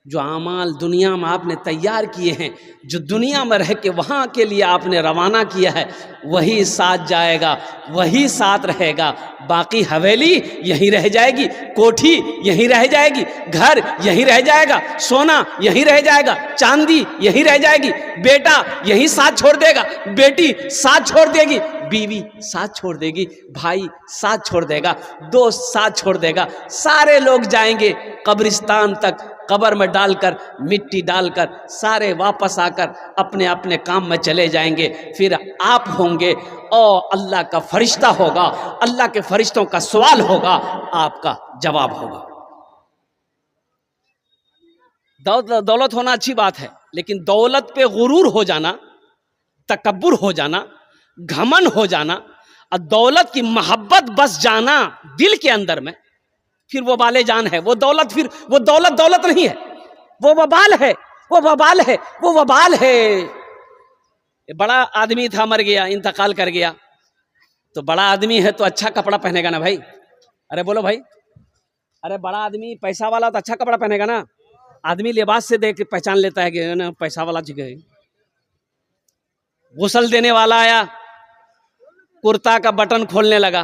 जो आमाल दुनिया में आपने तैयार किए हैं, जो दुनिया में रह के वहाँ के लिए आपने रवाना किया है, वही साथ जाएगा, वही साथ रहेगा। बाकी हवेली यहीं रह जाएगी, कोठी यहीं रह जाएगी, घर यहीं रह जाएगा, सोना यहीं रह जाएगा, चांदी यहीं रह जाएगी, बेटा यहीं साथ छोड़ देगा, बेटी साथ छोड़ देगी, बीवी साथ छोड़ देगी, भाई साथ छोड़ देगा, दोस्त साथ छोड़ देगा। सारे लोग जाएंगे कब्रिस्तान तक, कब्र में डालकर मिट्टी डालकर सारे वापस आकर अपने अपने काम में चले जाएंगे। फिर आप होंगे और अल्लाह का फरिश्ता होगा, अल्लाह के फरिश्तों का सवाल होगा, आपका जवाब होगा। दौलत होना अच्छी बात है, लेकिन दौलत पे गुरूर हो जाना, तकब्बुर हो जाना, घमंड हो जाना और दौलत की मोहब्बत बस जाना दिल के अंदर में, फिर वो बाले जान है। वो दौलत फिर वो दौलत दौलत नहीं है, वो वबाल है, वो वबाल है, वो वबाल है। बड़ा आदमी था, मर गया, इंतकाल कर गया। तो बड़ा आदमी है तो अच्छा कपड़ा पहनेगा ना भाई। अरे बोलो भाई, अरे बड़ा आदमी पैसा वाला तो अच्छा कपड़ा पहनेगा ना। आदमी लिबास से देख के पहचान लेता है कि ना पैसा वाला जगह। गुस्ल देने वाला आया, कुर्ता का बटन खोलने लगा,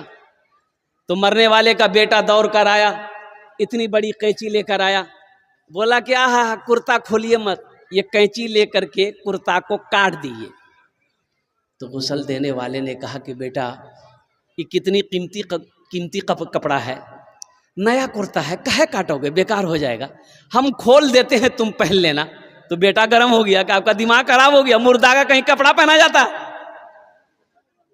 तो मरने वाले का बेटा दौड़ कर आया, इतनी बड़ी कैंची लेकर आया, बोला कि आहा कुर्ता खोलिए मत, ये कैंची लेकर के कुर्ता को काट दिए। तो गुस्ल देने वाले ने कहा कि बेटा ये कितनी कीमती कपड़ा है, नया कुर्ता है, काहे काटोगे, बेकार हो जाएगा, हम खोल देते हैं, तुम पहन लेना। तो बेटा गर्म हो गया कि आपका दिमाग खराब हो गया, मुर्दा का कहीं कपड़ा पहना जाता है।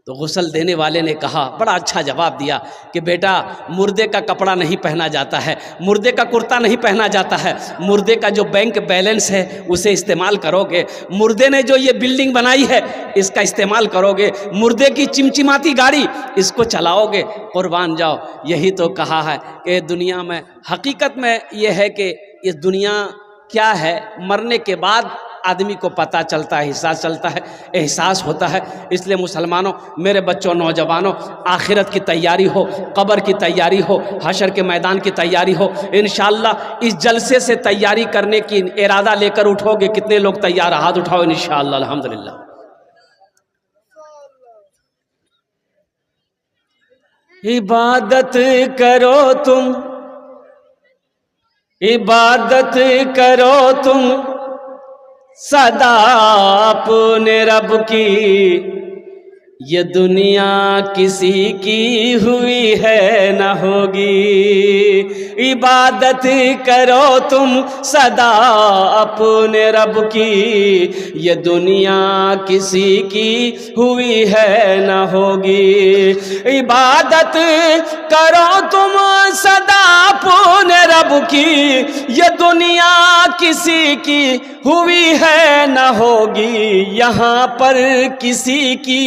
तो गुस्ल देने वाले ने कहा, बड़ा अच्छा जवाब दिया कि बेटा मुर्दे का कपड़ा नहीं पहना जाता है, मुर्दे का कुर्ता नहीं पहना जाता है, मुर्दे का जो बैंक बैलेंस है उसे इस्तेमाल करोगे, मुर्दे ने जो ये बिल्डिंग बनाई है इसका इस्तेमाल करोगे, मुर्दे की चिमचिमाती गाड़ी इसको चलाओगे, कुर्बान जाओ। यही तो कहा है कि दुनिया में हकीकत में ये है कि ये दुनिया क्या है, मरने के बाद आदमी को पता चलता है, एहसास चलता है, एहसास होता है। इसलिए मुसलमानों, मेरे बच्चों, नौजवानों, आखिरत की तैयारी हो, कब्र की तैयारी हो, हशर के मैदान की तैयारी हो। इंशाअल्लाह इस जलसे से तैयारी करने की इरादा लेकर उठोगे। कितने लोग तैयार? हाथ उठाओ इंशाअल्लाह। अल्हम्दुलिल्लाह। इबादत करो तुम, इबादत करो तुम सदा अपने रब की, ये दुनिया किसी की हुई है न होगी। इबादत करो तुम सदा अपने रब की, ये दुनिया किसी की हुई है न होगी। इबादत करो तुम सदा अपने रब की, ये दुनिया किसी की हुई है न होगी। यहाँ पर किसी की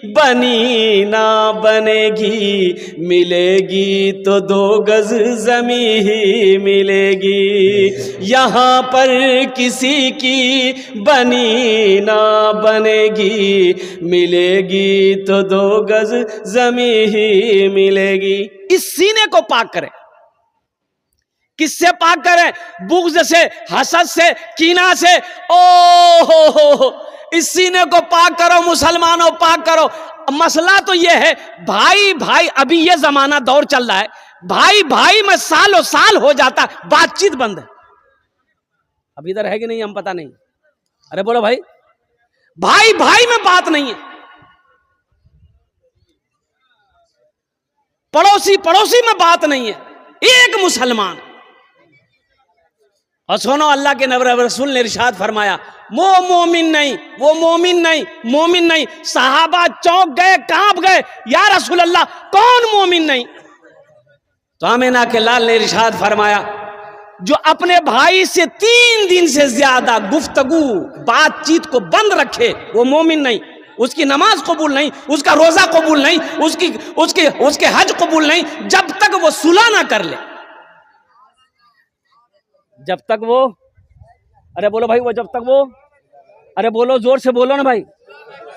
बनी ना बनेगी, मिलेगी तो 2 गज ज़मीं ही मिलेगी। यहाँ पर किसी की बनी ना बनेगी, मिलेगी तो 2 गज ज़मीं ही मिलेगी। इस सीने को पाक करें। किससे पाक करें? बुग़्ज़ से, हसद से, कीना से। ओ हो, इस सीने को पाक करो मुसलमानों, पाक करो। मसला तो यह है, भाई भाई, अभी यह जमाना दौर चल रहा है, भाई भाई में सालों साल हो जाता, बातचीत बंद है। अब इधर है कि नहीं हम पता नहीं। अरे बोलो भाई, भाई भाई में बात नहीं है। पड़ोसी पड़ोसी में बात नहीं है। एक मुसलमान। और सुनो, अल्लाह के नबी रसूल ने इरशाद फरमाया, वो मोमिन नहीं, वो मोमिन नहीं, मोमिन नहीं। सहाबा चौंक गए, कांप गए, या रसूल अल्लाह कौन मोमिन नहीं? तो आमिना के लाल ने इरशाद फरमाया, जो अपने भाई से 3 दिन से ज्यादा गुफ्तगू, बातचीत को बंद रखे, वो मोमिन नहीं। उसकी नमाज कबूल नहीं, उसका रोजा कबूल नहीं, उसके हज कबूल नहीं, जब तक वो सुलह ना कर ले। जब तक वो, अरे बोलो भाई, वो जब तक वो, अरे बोलो, जोर से बोलो ना भाई,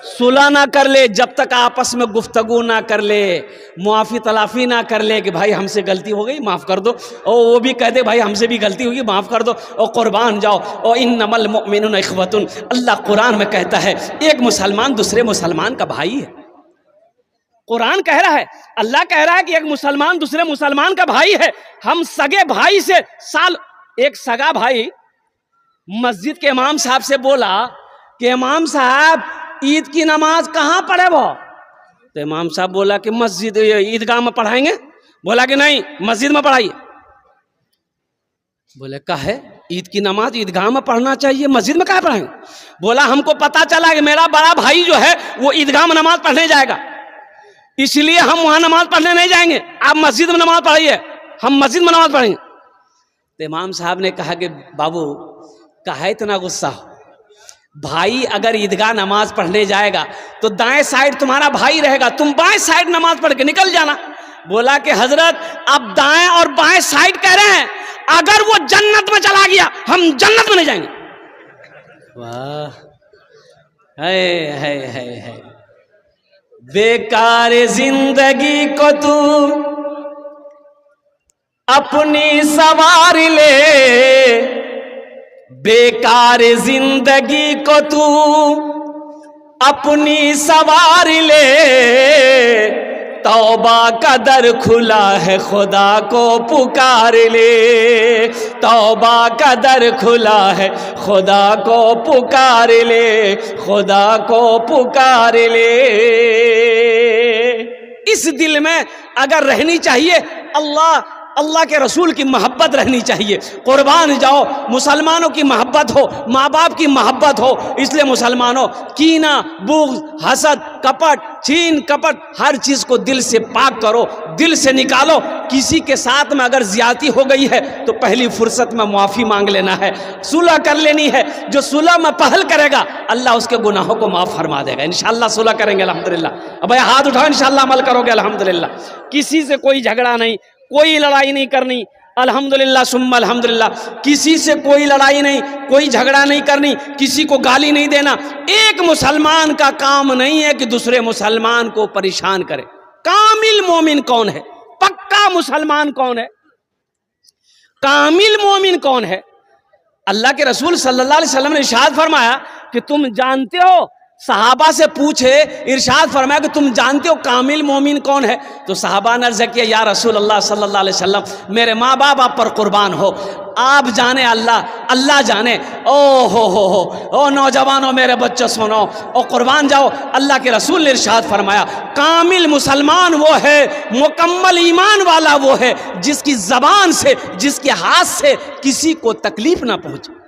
सुलह ना कर ले, जब तक आपस में गुफ्तगू ना कर ले, मुआफ़ी तलाफ़ी ना कर ले कि भाई हमसे गलती हो गई, माफ़ कर दो, और वो भी कह दे भाई हमसे भी गलती होगी, माफ़ कर दो, और कुर्बान जाओ। और इन्नमल मुमिनून इख्वतुन, अल्लाह कुरान में कहता है एक मुसलमान दूसरे मुसलमान का भाई है। कुरान कह रहा है, अल्लाह कह रहा है कि एक मुसलमान दूसरे मुसलमान का भाई है। हम सगे भाई से एक सगा भाई मस्जिद के इमाम साहब से बोला कि इमाम साहब ईद की नमाज कहाँ पढ़े वो? तो इमाम साहब बोला कि मस्जिद, ईदगाह में पढ़ाएंगे। बोला कि नहीं, मस्जिद में पढ़ाइए। बोले काहे? ईद की नमाज ईदगाह में पढ़ना चाहिए, मस्जिद में कहाँ पढ़ाएंगे? बोला हमको पता चला कि मेरा बड़ा भाई जो है वो ईदगाह में नमाज पढ़ने जाएगा, इसलिए हम वहां नमाज पढ़ने नहीं जाएंगे, आप मस्जिद में नमाज पढ़ाइए, हम मस्जिद में नमाज पढ़ेंगे। तो इमाम साहब ने कहा कि बाबू काहे इतना गुस्सा हो? भाई अगर ईदगाह नमाज पढ़ने जाएगा तो दाएं साइड तुम्हारा भाई रहेगा, तुम बाएं साइड नमाज पढ़ के निकल जाना। बोला कि हजरत आप दाएं और बाएं साइड कह रहे हैं, अगर वो जन्नत में चला गया हम जन्नत में नहीं जाएंगे। वाह, है बेकार जिंदगी को तू अपनी सवार ले, बेकार जिंदगी को तू अपनी सवार ले, तौबा का दर खुला है खुदा को पुकार ले, तौबा का दर खुला है खुदा को पुकार ले, खुदा को पुकार ले। इस दिल में अगर रहनी चाहिए अल्लाह के रसूल की मोहब्बत रहनी चाहिए। कुर्बान जाओ, मुसलमानों की मोहब्बत हो, माँ बाप की मोहब्बत हो। इसलिए मुसलमानों, कीना, बुग़्ज़, हसद, कपट, छीन कपट, हर चीज़ को दिल से पाक करो, दिल से निकालो। किसी के साथ में अगर ज़्यादती हो गई है तो पहली फुर्सत में माफ़ी मांग लेना है, सुलह कर लेनी है। जो सुलह में पहल करेगा अल्लाह उसके गुनाहों को माफ़ फरमा देगा। इंशाअल्लाह सुलह करेंगे अल्हम्दुलिल्लाह। अब हाथ उठाओ, इंशाअल्लाह अमल करोगे अल्हम्दुलिल्लाह। किसी से कोई झगड़ा नहीं, कोई लड़ाई नहीं करनी, अल्हम्दुलिल्लाह सुम्मा अल्हम्दुलिल्लाह। किसी से कोई लड़ाई नहीं, कोई झगड़ा नहीं करनी, किसी को गाली नहीं देना। एक मुसलमान का काम नहीं है कि दूसरे मुसलमान को परेशान करे। कामिल मोमिन कौन है? पक्का मुसलमान कौन है? कामिल मोमिन कौन है? अल्लाह के रसूल सल्लल्लाहु अलैहि वसल्लम ने इरशाद फरमाया कि तुम जानते हो, सहाबा से पूछे, इरशाद फरमाया कि तुम जानते हो कामिल मोमिन कौन है? तो सहाबा ने अर्ज़ किया, या रसूल अल्लाह सल्लल्लाहु अलैहि वसल्लम, मेरे माँ बाप आप पर कुर्बान हो, आप जाने, अल्लाह जाने। ओ हो, ओ नौजवानों, मेरे बच्चों सुनो, ओ कुर्बान जाओ। अल्लाह के रसूल ने इरशाद फरमाया, कामिल मुसलमान वो है, मुकम्मल ईमान वाला वो है, जिसकी जबान से, जिसके हाथ से किसी को तकलीफ ना पहुंचे।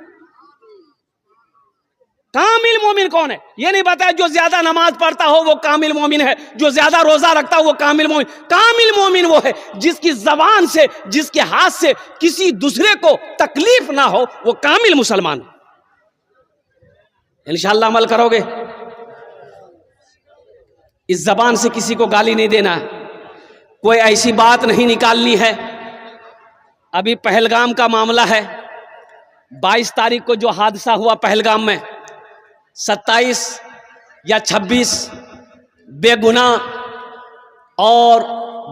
कामिल मोमिन कौन है? ये नहीं बताया जो ज्यादा नमाज पढ़ता हो वो कामिल मोमिन है, जो ज्यादा रोजा रखता हो वो कामिल मोमिन। कामिल मोमिन वो है जिसकी जबान से, जिसके हाथ से किसी दूसरे को तकलीफ ना हो, वो कामिल मुसलमान। इंशाअल्लाह अमल करोगे। इस जबान से किसी को गाली नहीं देना, कोई ऐसी बात नहीं निकालनी है। अभी पहलगाम का मामला है, 22 तारीख को जो हादसा हुआ पहलगाम में, 27 या 26 बेगुनाह और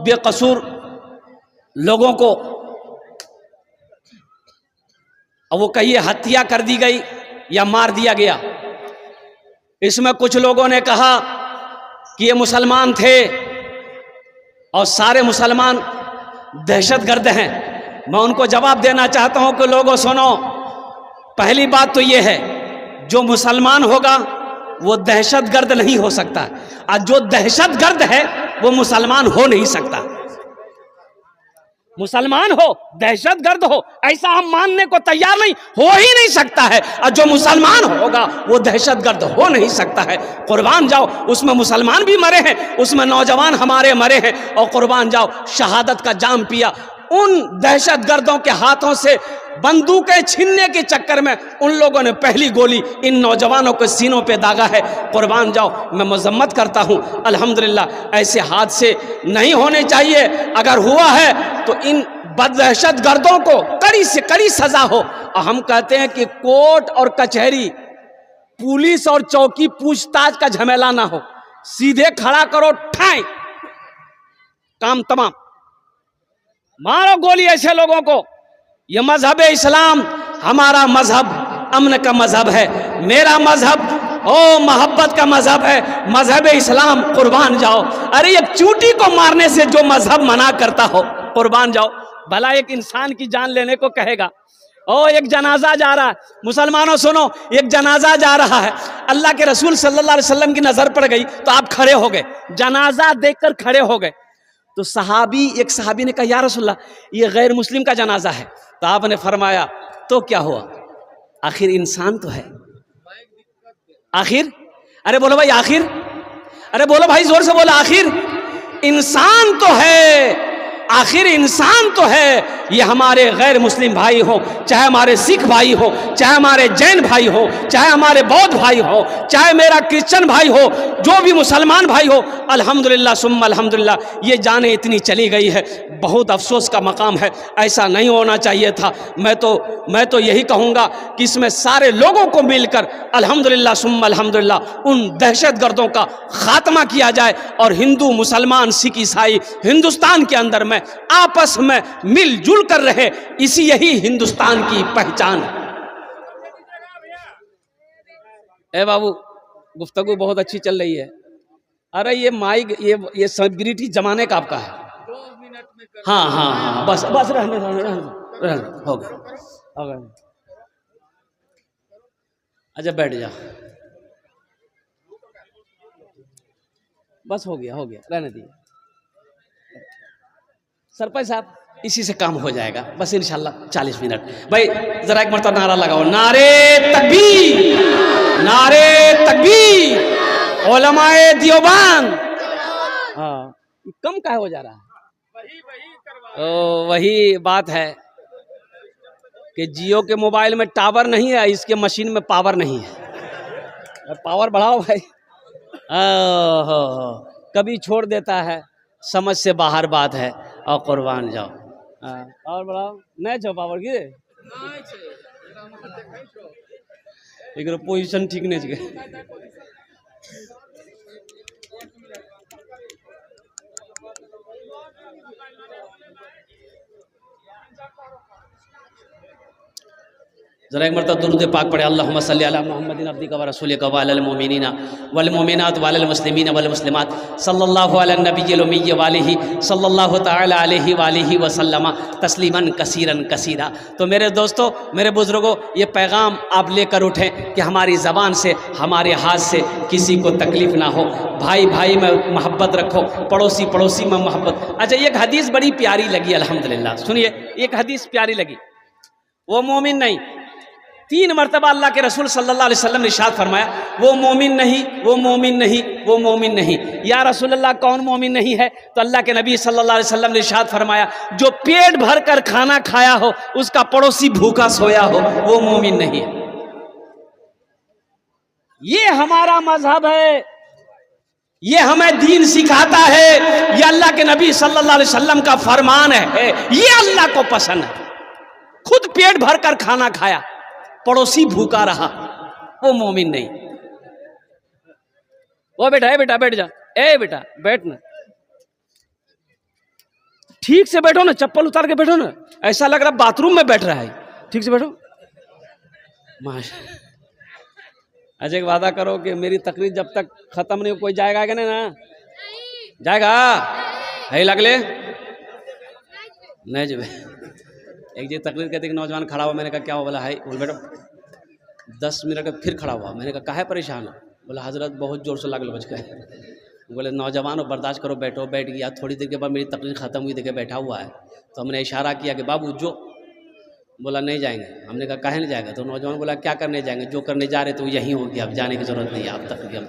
बेकसूर लोगों को, और वो कहिए हत्या कर दी गई या मार दिया गया। इसमें कुछ लोगों ने कहा कि ये मुसलमान थे और सारे मुसलमान दहशतगर्द हैं। मैं उनको जवाब देना चाहता हूं कि लोगों सुनो, पहली बात तो ये है, जो मुसलमान होगा वो दहशतगर्द नहीं हो सकता, और जो दहशतगर्द है वो मुसलमान हो नहीं सकता। मुसलमान हो, दहशतगर्द हो, ऐसा हम मानने को तैयार नहीं, हो ही नहीं सकता है। और जो मुसलमान होगा वो दहशतगर्द हो नहीं सकता है। कुर्बान जाओ, उसमें मुसलमान भी मरे हैं, उसमें नौजवान हमारे मरे हैं, और कुर्बान जाओ, शहादत का जाम पिया। उन दहशतगर्दों के हाथों से बंदूकें छीनने के चक्कर में उन लोगों ने पहली गोली इन नौजवानों के सीनों पे दागा है। कुर्बान जाओ, मैं मजम्मत करता हूं, अल्हम्दुलिल्लाह ऐसे हादसे नहीं होने चाहिए। अगर हुआ है तो इन बददहशतगर्दों को कड़ी से कड़ी सजा हो। और हम कहते हैं कि कोर्ट और कचहरी, पुलिस और चौकी पूछताछ का झमेला ना हो, सीधे खड़ा करो, ठाई, काम तमाम। मारो गोली ऐसे लोगों को। यह मजहब इस्लाम, हमारा मजहब अमन का मजहब है, मेरा मजहब ओ मोहब्बत का मजहब है, मजहब इस्लाम। कुर्बान जाओ। अरे एक चूटी को मारने से जो मजहब मना करता हो, कुर्बान जाओ, भला एक इंसान की जान लेने को कहेगा। ओ एक जनाजा जा रहा है, मुसलमानों सुनो, एक जनाजा जा रहा है, अल्लाह के रसूल सल्लल्लाहु अलैहि वसल्लम की नजर पड़ गई तो आप खड़े हो गए, जनाजा देखकर खड़े हो गए। तो एक सहाबी ने कहा, या रसूलल्लाह, ये गैर मुस्लिम का जनाजा है। तो आपने फरमाया, तो क्या हुआ, आखिर इंसान तो है। आखिर, अरे बोलो भाई, आखिर, अरे बोलो भाई, जोर से बोलो, आखिर इंसान तो है, आखिर इंसान तो है। ये हमारे गैर मुस्लिम भाई हो, चाहे हमारे सिख भाई हो, चाहे हमारे जैन भाई हो, चाहे हमारे बौद्ध भाई हो, चाहे मेरा क्रिश्चियन भाई हो, जो भी मुसलमान भाई हो, अल्हम्दुलिल्लाह सुम्मा अल्हम्दुलिल्लाह, ये जाने इतनी चली गई है, बहुत अफसोस का मकाम है। ऐसा नहीं होना चाहिए था। मैं तो यही कहूँगा कि इसमें सारे लोगों को मिलकर अल्हम्दुलिल्लाह सुम्मा अल्हम्दुलिल्लाह उन दहशतगर्दों का खात्मा किया जाए, और हिंदू मुसलमान सिख ईसाई हिंदुस्तान के अंदर में आपस में मिलजुल कर रहे, यही हिंदुस्तान की पहचान है। ए बाबू, गुफ्तगू बहुत अच्छी चल रही है। अरे ये माइक, ये सेलिब्रिटी जमाने का आपका है। हाँ हाँ हाँ, बस बस, रहने हो गया। अच्छा बैठ जा, बस हो गया, रहने दीजिए। सरपंच साहब, इसी से काम हो जाएगा, बस इंशाल्लाह 40 मिनट। भाई जरा एक मरतबा नारा लगाओ, नारे तकबीर, नारे तकबीर, उलमाए देवबंद। हाँ, कम काहे हो जा रहा है? वही बात है कि जियो के मोबाइल में टावर नहीं है, इसके मशीन में पावर नहीं है। पावर बढ़ाओ भाई। कभी छोड़ देता है, समझ से बाहर बात है, और कुर्बान जाओ। हाँ, और बढ़ाओ नहीं छो पावर की एक पोजीशन ठीक नहीं छे जरा एक मरतबा दुरूद पाक पढ़े अल्लाहुम्मा सल्ली अला मुहम्मदिन अब्दिका व रसूलिका व अलल मुमिनीना वल मुमिनात व अलल मुस्लिमीना वल मुस्लिमात सल्लल्लाहु अला नबिय्यिल उम्मी व आलिहि सल्लल्लाहु तआला अलैहि व आलिहि व सल्लम तस्लीमन कसीरन कसीरा। तो मेरे दोस्तों, मेरे बुजुर्गों, ये पैगाम आप लेकर उठें कि हमारी ज़बान से, हमारे हाथ से किसी को तकलीफ़ ना हो। भाई भाई में मोहब्बत रखो, पड़ोसी पड़ोसी में मोहब्बत। अच्छा, एक हदीस बड़ी प्यारी लगी अल्हम्दुलिल्लाह, सुनिए, एक हदीस प्यारी लगी। वो मोमिन नहीं, 3 मरतबा अल्लाह के रसूल सल्लल्लाहु अलैहि वसल्लम ने इरशाद फरमाया, वो मोमिन नहीं, वो मोमिन नहीं, वो मोमिन नहीं। या रसूल अल्लाह, कौन मोमिन नहीं है? तो अल्लाह के नबी सल्लल्लाहु अलैहि वसल्लम ने इरशाद फरमाया, जो पेट भर कर खाना खाया हो, उसका पड़ोसी भूखा सोया हो, वो मोमिन नहीं है। ये हमारा मजहब है, ये हमें दीन सिखाता है, ये अल्लाह के नबी सल्लल्लाहु अलैहि वसल्लम का फरमान है, ये अल्लाह को पसंद है। खुद पेट भर कर खाना खाया, पड़ोसी भूखा रहा, वो मोमिन नहीं। वो बेटा, ए बेटा बैठ जा, ए बेटा बैठ ना, ठीक से बैठो ना, चप्पल उतार के बैठो ना, ऐसा लग रहा बाथरूम में बैठ रहा है। ठीक से बैठो। अच्छा, एक वादा करो कि मेरी तकरीर जब तक खत्म नहीं हो, कोई जाएगा कि नहीं ना? जाएगा है लगले नहीं जब एक जी तकरीर कहते कि नौजवान खड़ा हुआ, मैंने कहा क्या हुआ? बोला है, बोल बेटा 10 मिनट फिर खड़ा हुआ। मैंने कहा काहे परेशान हो? बोला हजरत बहुत ज़ोर से लागल बच गए। बोले नौजवान हो, बर्दाश्त करो, बैठो। बैठ गया। थोड़ी देर के बाद मेरी तकरीर ख़त्म हुई, देखे बैठा हुआ है, तो हमने इशारा किया कि बाबू जो। बोला नहीं जाएंगे। हमने कहा काहे नहीं जाएगा? तो नौजवान बोला क्या करने जाएंगे? जो करने जा रहे तो यहीं हो गया, अब जाने की ज़रूरत नहीं है, आप तकरीर